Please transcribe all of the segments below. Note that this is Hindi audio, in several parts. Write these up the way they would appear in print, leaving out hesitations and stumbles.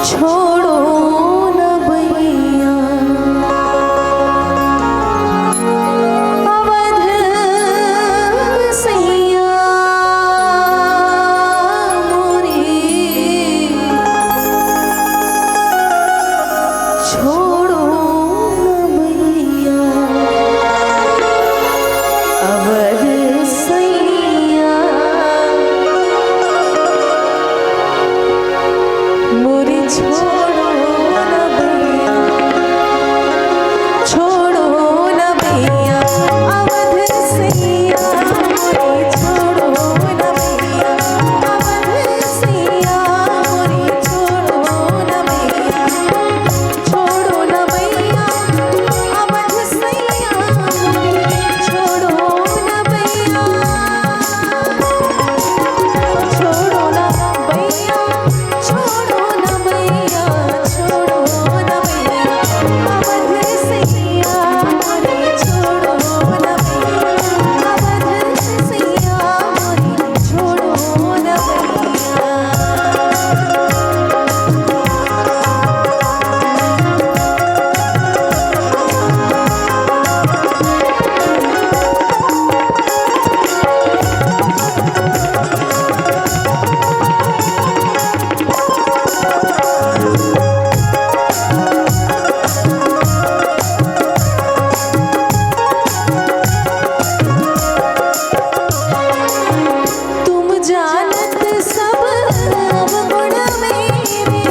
छोड़ो न भैया अवध सैया मोरी, छोड़ो न भैया अवध सैया मोरी, छोड़ो न भैया, छोड़ो न भैया अवध सैया मोरी, छोड़ो न भैया अवध सैया मोरी, छोड़ो न भैया, छोड़ो न भैया अवध सैया मोरी, छोड़ो न भैया, छोड़ो न भैया, छोड़ो न भैया, छोड़ो न भैया अवध सैया मोरी, छोड़ो न भैया अवध सैया मोरी, छोड़ो न भैया। तुम जानत सब अवगुण मेरे,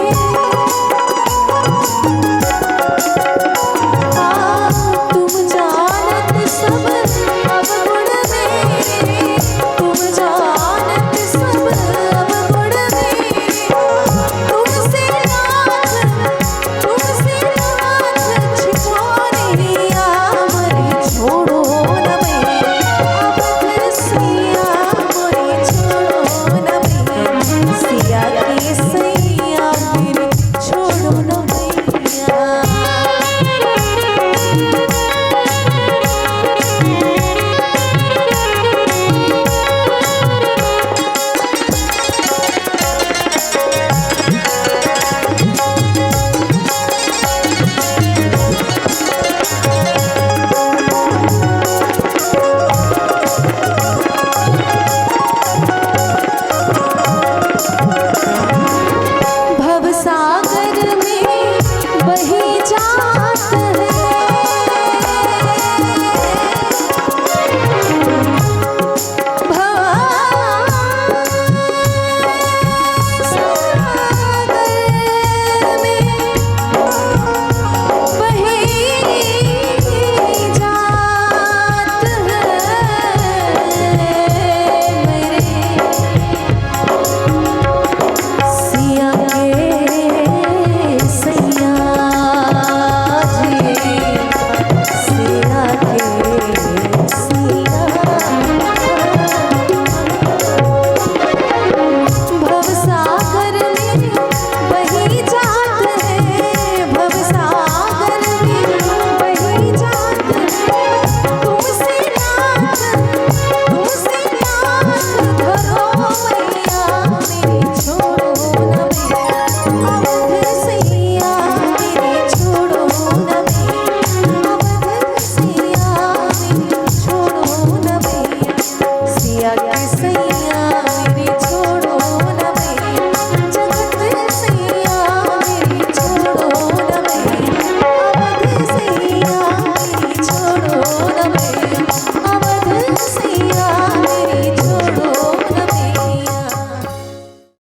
तुम जानत सब अवगुण मेरे, तुम जानत सब अवगुण मेरे, तुमसे नाथ छिपाने आमरे, छोड़ो न भैया अवध सैया मोरी, छोड़ो न भैया सिया के सैया मेरे, छोड़ो न भैया। भवसागर में बही